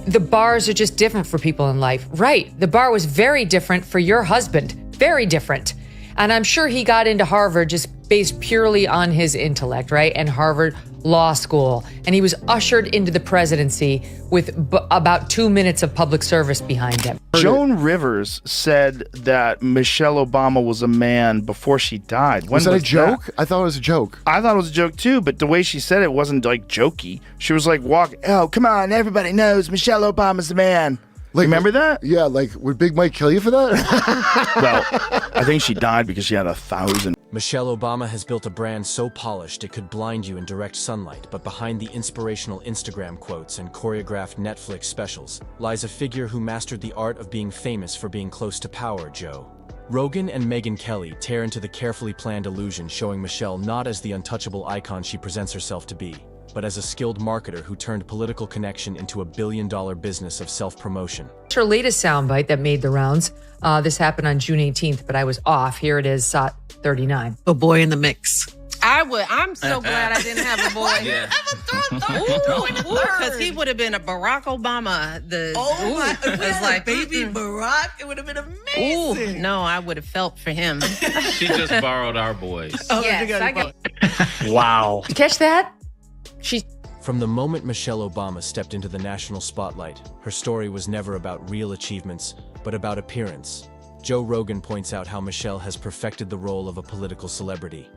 the bars are just different for people in life. Right. The bar was very different for your husband. Very different. And I'm sure he got into Harvard just based purely on his intellect, right? And Harvard Law School. And he was ushered into the presidency with about 2 minutes of public service behind him. Joan Rivers said that Michelle Obama was a man before she died. Was that a joke? I thought it was a joke. I thought it was a joke too, but the way she said it wasn't like jokey. She was like, oh, come on, everybody knows Michelle Obama's the man. Like, remember that? Yeah, like, would Big Mike kill you for that? Well, I think she died because she had 1,000. Michelle Obama has built a brand so polished it could blind you in direct sunlight, but behind the inspirational Instagram quotes and choreographed Netflix specials lies a figure who mastered the art of being famous for being close to power, Joe. Rogan and Megyn Kelly tear into the carefully planned illusion, showing Michelle not as the untouchable icon she presents herself to be, but as a skilled marketer who turned political connection into a billion-dollar business of self-promotion. Her latest soundbite that made the rounds. This happened on June 18th, but I was off. Here it is, SOT 39. A boy in the mix. I'm so glad I didn't have a boy. Yeah. Because he would have been a Barack Obama. It's like baby Barack. It would have been amazing. No, I would have felt for him. She just borrowed our boys. Wow. Did you catch that? From the moment Michelle Obama stepped into the national spotlight, her story was never about real achievements, but about appearance. Joe Rogan points out how Michelle has perfected the role of a political celebrity.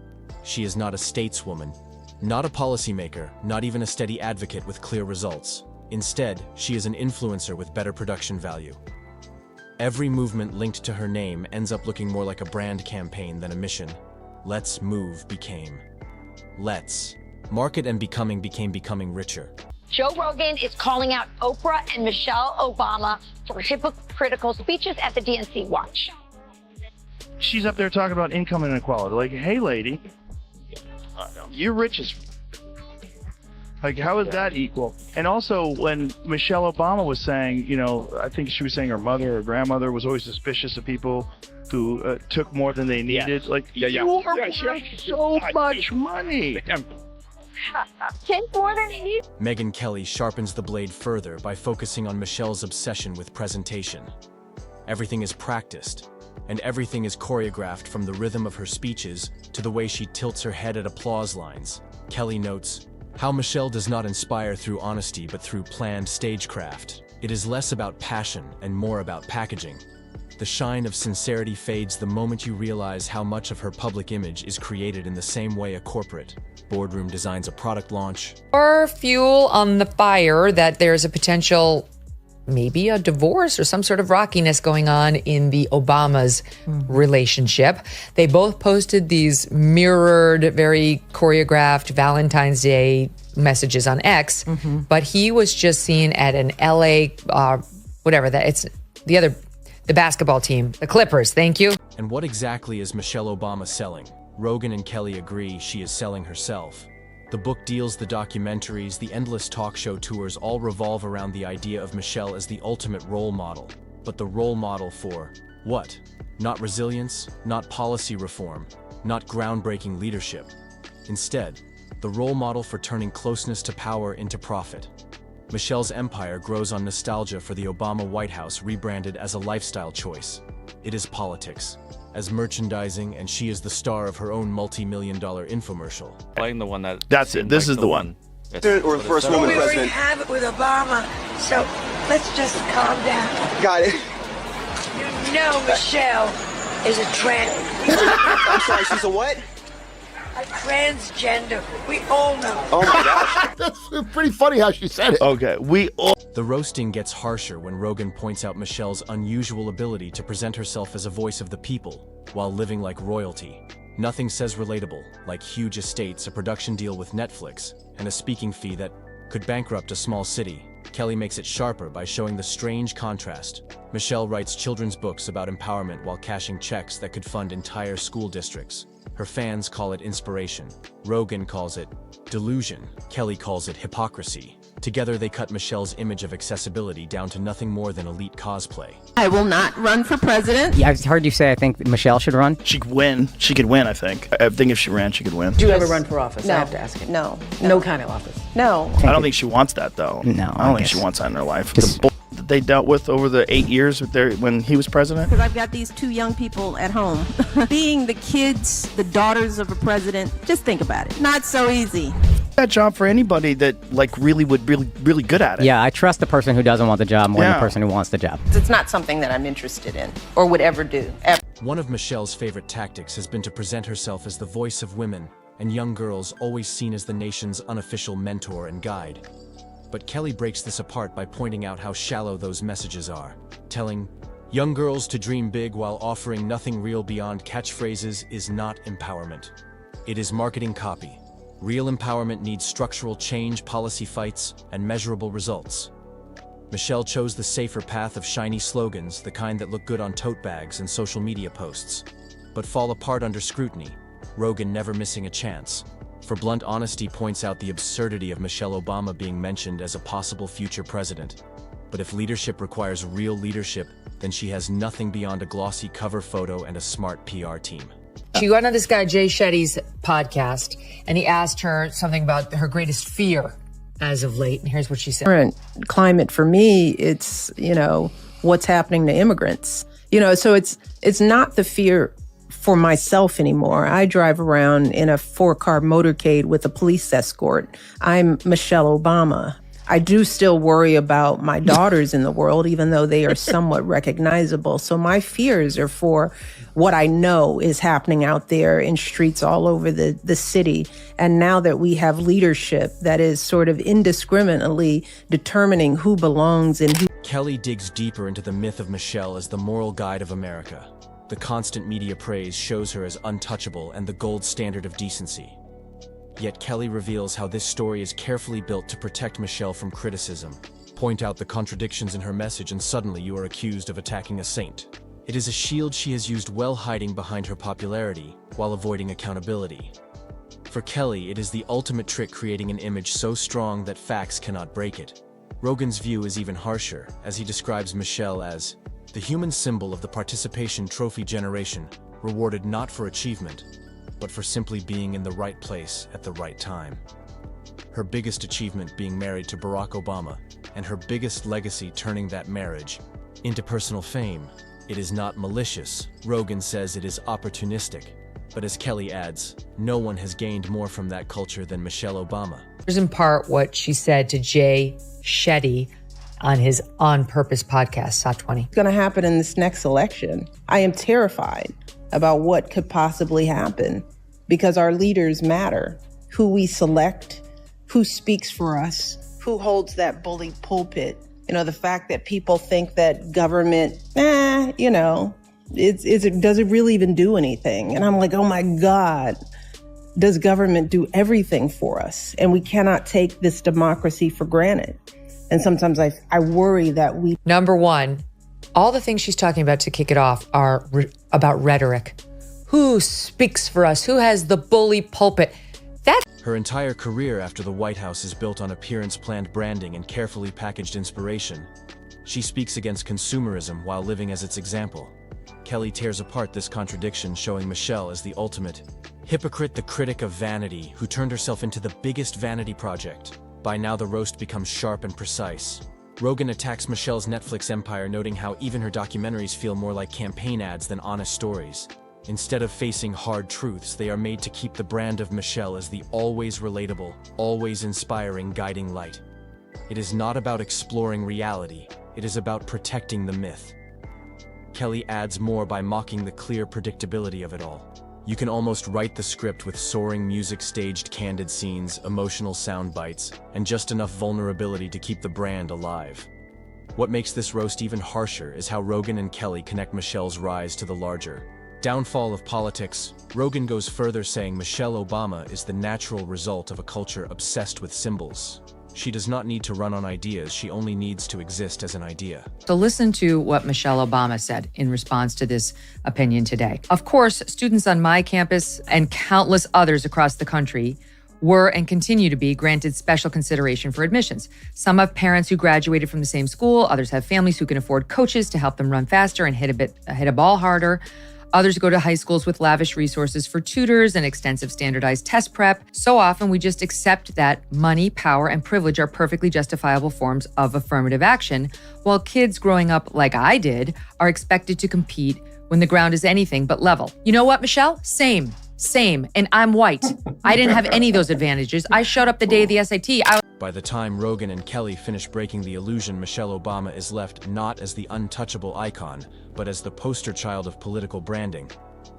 She is not a stateswoman, not a policymaker, not even a steady advocate with clear results. Instead, she is an influencer with better production value. Every movement linked to her name ends up looking more like a brand campaign than a mission. Let's Move became Let's. Market and becoming became becoming richer. Joe Rogan is calling out Oprah and Michelle Obama for hypocritical speeches at the DNC. Watch. She's up there talking about income inequality. Like, hey, lady, you're rich as... Like, how is that equal? And also, when Michelle Obama was saying, I think she was saying her mother or grandmother was always suspicious of people who took more than they needed. Like, you are worth so much money. Megyn Kelly sharpens the blade further by focusing on Michelle's obsession with presentation. Everything is practiced, and everything is choreographed, from the rhythm of her speeches to the way she tilts her head at applause lines. Kelly notes how Michelle does not inspire through honesty but through planned stagecraft. It is less about passion and more about packaging. The shine of sincerity fades the moment you realize how much of her public image is created in the same way a corporate boardroom designs a product launch. Or fuel on the fire that there's a potential, maybe a divorce or some sort of rockiness going on in the Obamas' relationship. They both posted these mirrored, very choreographed Valentine's Day messages on X, but he was just seen at an LA, the basketball team, the Clippers, thank you. And what exactly is Michelle Obama selling? Rogan and Kelly agree she is selling herself. The book deals, the documentaries, the endless talk show tours all revolve around the idea of Michelle as the ultimate role model. But the role model for what? Not resilience, not policy reform, not groundbreaking leadership. Instead, the role model for turning closeness to power into profit. Michelle's empire grows on nostalgia for the Obama White House, rebranded as a lifestyle choice. It is politics, as merchandising, and she is the star of her own multi-million-dollar infomercial. Playing the one that... That's it. This is the one. Or first woman We already president. have it with Obama, so let's just calm down. Got it. You know Michelle is a I'm sorry, she's a what? a transgender. We all know. Oh my gosh. That's pretty funny how she said it. Okay, The roasting gets harsher when Rogan points out Michelle's unusual ability to present herself as a voice of the people, while living like royalty. Nothing says relatable, like huge estates, a production deal with Netflix, and a speaking fee that could bankrupt a small city. Kelly makes it sharper by showing the strange contrast. Michelle writes children's books about empowerment while cashing checks that could fund entire school districts. Her fans call it inspiration. Rogan calls it delusion. Kelly calls it hypocrisy. Together, they cut Michelle's image of accessibility down to nothing more than elite cosplay. I will not run for president. Yeah, I've heard you say I think Michelle should run. She could win. She could win, I think. I think if she ran, she could win. Do you ever run for office? No. I have to ask you. No. No kind of office. No. I don't think she wants that, though. No, I don't think guess. she wants that in her life. The bull that they dealt with over the 8 years when he was president. Because I've got these two young people at home. Being the kids, the daughters of a president, just think about it. Not so easy. That job for anybody that really good at it. Yeah, I trust the person who doesn't want the job more than the person who wants the job. It's not something that I'm interested in or would ever do. Ever. One of Michelle's favorite tactics has been to present herself as the voice of women and young girls, always seen as the nation's unofficial mentor and guide. But Kelly breaks this apart by pointing out how shallow those messages are, telling young girls to dream big while offering nothing real beyond catchphrases is not empowerment. It is marketing copy. Real empowerment needs structural change, policy fights, and measurable results. Michelle chose the safer path of shiny slogans, the kind that look good on tote bags and social media posts, but fall apart under scrutiny, Rogan never missing a chance. For blunt honesty points out the absurdity of Michelle Obama being mentioned as a possible future president. But if leadership requires real leadership, then she has nothing beyond a glossy cover photo and a smart PR team. She went on this guy Jay Shetty's podcast, and he asked her something about her greatest fear as of late, and here's what she said. Current climate for me, it's, what's happening to immigrants. So it's not the fear for myself anymore. I drive around in a 4-car motorcade with a police escort. I'm Michelle Obama. I do still worry about my daughters in the world, even though they are somewhat recognizable. So my fears are for what I know is happening out there in streets all over the city. And now that we have leadership that is sort of indiscriminately determining who belongs and who... Kelly digs deeper into the myth of Michelle as the moral guide of America. The constant media praise shows her as untouchable and the gold standard of decency. Yet Kelly reveals how this story is carefully built to protect Michelle from criticism. Point out the contradictions in her message and suddenly you are accused of attacking a saint. It is a shield she has used well, hiding behind her popularity while avoiding accountability. For Kelly, it is the ultimate trick, creating an image so strong that facts cannot break it. Rogan's view is even harsher, as he describes Michelle as the human symbol of the participation trophy generation, rewarded not for achievement, but for simply being in the right place at the right time. Her biggest achievement being married to Barack Obama, and her biggest legacy turning that marriage into personal fame. It is not malicious. Rogan says it is opportunistic. But as Kelly adds, no one has gained more from that culture than Michelle Obama. Here's in part what she said to Jay Shetty on his On Purpose podcast, SOT 20. It's going to happen in this next election. I am terrified about what could possibly happen because our leaders matter. Who we select, who speaks for us, who holds that bully pulpit. The fact that people think that government, does it really even do anything? And I'm like, oh my God, does government do everything for us? And we cannot take this democracy for granted. And sometimes I worry that we... Number one, all the things she's talking about to kick it off are about rhetoric. Who speaks for us? Who has the bully pulpit? Her entire career after the White House is built on appearance-planned branding and carefully packaged inspiration. She speaks against consumerism while living as its example. Kelly tears apart this contradiction, showing Michelle as the ultimate hypocrite, the critic of vanity, who turned herself into the biggest vanity project. By now, the roast becomes sharp and precise. Rogan attacks Michelle's Netflix empire, noting how even her documentaries feel more like campaign ads than honest stories. Instead of facing hard truths, they are made to keep the brand of Michelle as the always relatable, always inspiring guiding light. It is not about exploring reality, it is about protecting the myth. Kelly adds more by mocking the clear predictability of it all. You can almost write the script with soaring music, staged candid scenes, emotional sound bites, and just enough vulnerability to keep the brand alive. What makes this roast even harsher is how Rogan and Kelly connect Michelle's rise to the larger downfall of politics. Rogan goes further, saying Michelle Obama is the natural result of a culture obsessed with symbols. She does not need to run on ideas, she only needs to exist as an idea. So listen to what Michelle Obama said in response to this opinion today. Of course, students on my campus and countless others across the country were and continue to be granted special consideration for admissions. Some have parents who graduated from the same school, others have families who can afford coaches to help them run faster and hit a ball harder. Others go to high schools with lavish resources for tutors and extensive standardized test prep. So often we just accept that money, power, and privilege are perfectly justifiable forms of affirmative action, while kids growing up like I did are expected to compete when the ground is anything but level. You know what, Michelle? Same. And I'm white. I didn't have any of those advantages. I showed up the day of the SAT. By the time Rogan and Kelly finish breaking the illusion, Michelle Obama is left not as the untouchable icon, but as the poster child of political branding.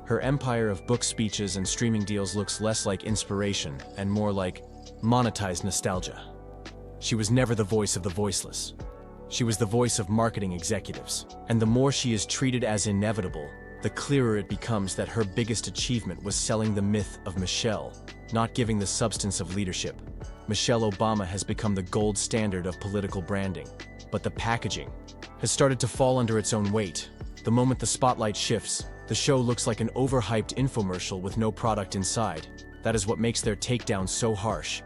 Her empire of book speeches and streaming deals looks less like inspiration and more like monetized nostalgia. She was never the voice of the voiceless. She was the voice of marketing executives. And the more she is treated as inevitable, the clearer it becomes that her biggest achievement was selling the myth of Michelle, not giving the substance of leadership. Michelle Obama has become the gold standard of political branding, but the packaging has started to fall under its own weight. The moment the spotlight shifts, the show looks like an overhyped infomercial with no product inside. That is what makes their takedown so harsh.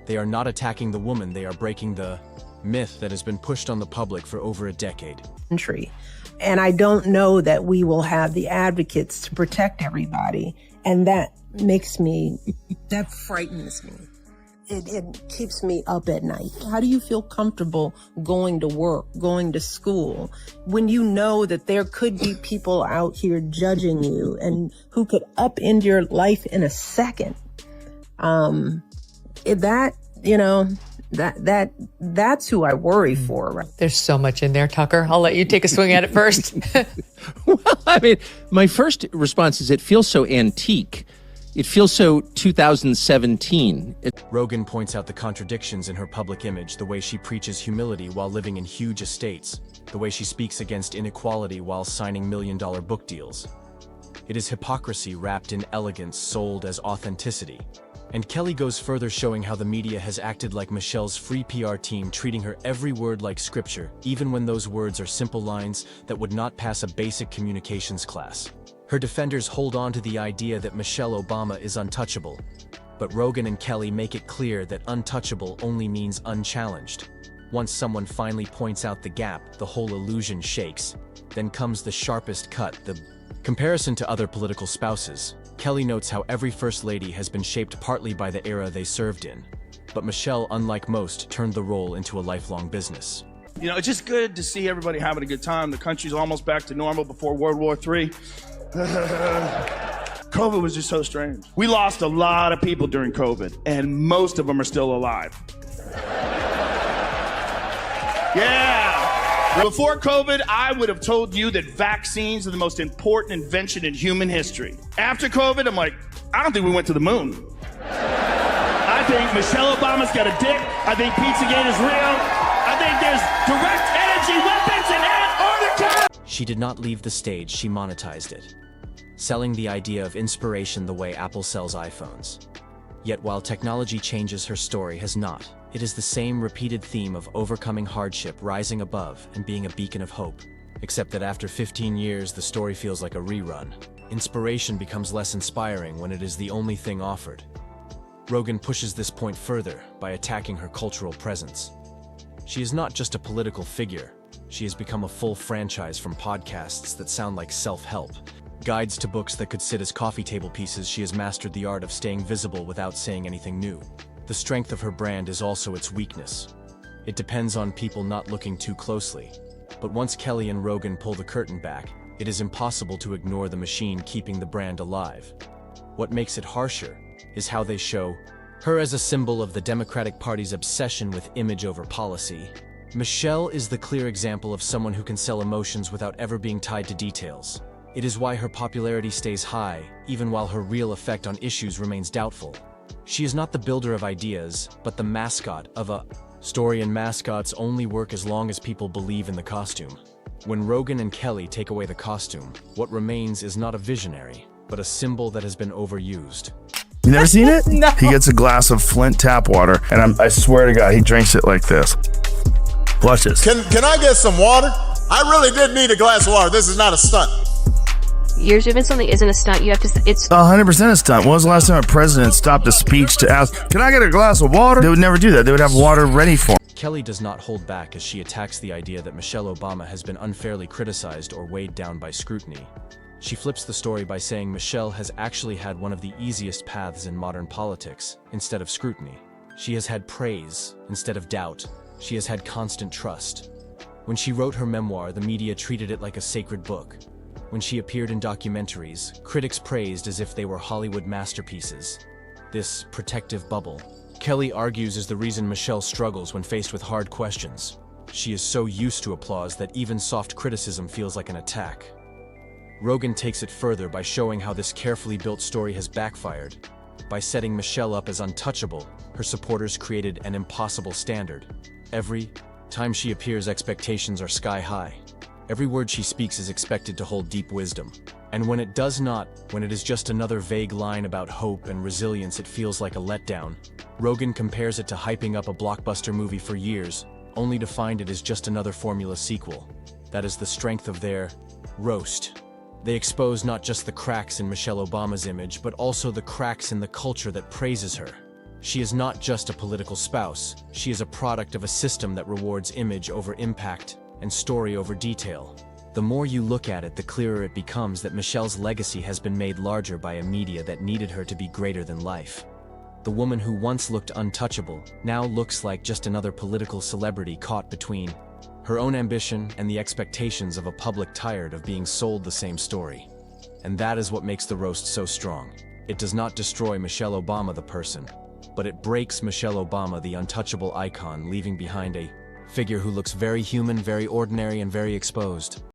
They are not attacking the woman, they are breaking the myth that has been pushed on the public for over a decade. And I don't know that we will have the advocates to protect everybody. And that frightens me. It keeps me up at night. How do you feel comfortable going to work, going to school, when you know that there could be people out here judging you and who could upend your life in a second? That's who I worry for. Right? There's so much in there, Tucker. I'll let you take a swing at it first. Well, I mean, my first response is it feels so antique. It feels so 2017. Rogan points out the contradictions in her public image, the way she preaches humility while living in huge estates, the way she speaks against inequality while signing million-dollar book deals. It is hypocrisy wrapped in elegance sold as authenticity. And Kelly goes further, showing how the media has acted like Michelle's free PR team, treating her every word like scripture, even when those words are simple lines that would not pass a basic communications class. Her defenders hold on to the idea that Michelle Obama is untouchable, but Rogan and Kelly make it clear that untouchable only means unchallenged. Once someone finally points out the gap, the whole illusion shakes. Then comes the sharpest cut, the comparison to other political spouses. Kelly notes how every first lady has been shaped partly by the era they served in, but Michelle, unlike most, turned the role into a lifelong business. You know, it's just good to see everybody having a good time. The country's almost back to normal before World War III. COVID was just so strange. We lost a lot of people during COVID, and most of them are still alive. Yeah. Before COVID, I would have told you that vaccines are the most important invention in human history. After COVID, I'm like, I don't think we went to the moon. I think Michelle Obama's got a dick. I think Pizzagate is real. I think there's direct energy weapons in Antarctica. She did not leave the stage, she monetized it, selling the idea of inspiration the way Apple sells iPhones. Yet while technology changes, her story has not. It is the same repeated theme of overcoming hardship, rising above, and being a beacon of hope. Except that after 15 years, the story feels like a rerun. Inspiration becomes less inspiring when it is the only thing offered. Rogan pushes this point further by attacking her cultural presence. She is not just a political figure. She has become a full franchise, from podcasts that sound like self-help, guides to books that could sit as coffee table pieces. She has mastered the art of staying visible without saying anything new. The strength of her brand is also its weakness. It depends on people not looking too closely. But once Kelly and Rogan pull the curtain back, it is impossible to ignore the machine keeping the brand alive. What makes it harsher is how they show her as a symbol of the Democratic Party's obsession with image over policy. Michelle is the clear example of someone who can sell emotions without ever being tied to details. It is why her popularity stays high, even while her real effect on issues remains doubtful. She is not the builder of ideas, but the mascot of a story, and mascots only work as long as people believe in the costume. When Rogan and Kelly take away the costume, what remains is not a visionary, but a symbol that has been overused. You never seen it? No. He gets a glass of Flint tap water, and I swear to God, he drinks it like this. Watch this. Can I get some water? I really did need a glass of water. This is not a stunt. You're doing something isn't a stunt. You have to. It's 100% a stunt. When was the last time a president stopped a speech to ask, "Can I get a glass of water?" They would never do that. They would have water ready for him. Kelly does not hold back as she attacks the idea that Michelle Obama has been unfairly criticized or weighed down by scrutiny. She flips the story by saying Michelle has actually had one of the easiest paths in modern politics, instead of scrutiny. She has had praise instead of doubt. She has had constant trust. When she wrote her memoir, the media treated it like a sacred book. When she appeared in documentaries, critics praised as if they were Hollywood masterpieces. This protective bubble, Kelly argues, is the reason Michelle struggles when faced with hard questions. She is so used to applause that even soft criticism feels like an attack. Rogan takes it further by showing how this carefully built story has backfired. By setting Michelle up as untouchable, her supporters created an impossible standard. Every time she appears, expectations are sky high. Every word she speaks is expected to hold deep wisdom. And when it does not, when it is just another vague line about hope and resilience, it feels like a letdown. Rogan compares it to hyping up a blockbuster movie for years, only to find it is just another formula sequel. That is the strength of their roast. They expose not just the cracks in Michelle Obama's image, but also the cracks in the culture that praises her. She is not just a political spouse. She is a product of a system that rewards image over impact and story over detail. The more you look at it, the clearer it becomes that Michelle's legacy has been made larger by a media that needed her to be greater than life. The woman who once looked untouchable now looks like just another political celebrity caught between her own ambition and the expectations of a public tired of being sold the same story. And that is what makes the roast so strong. It does not destroy Michelle Obama the person, but it breaks Michelle Obama the untouchable icon, leaving behind a figure who looks very human, very ordinary, and very exposed.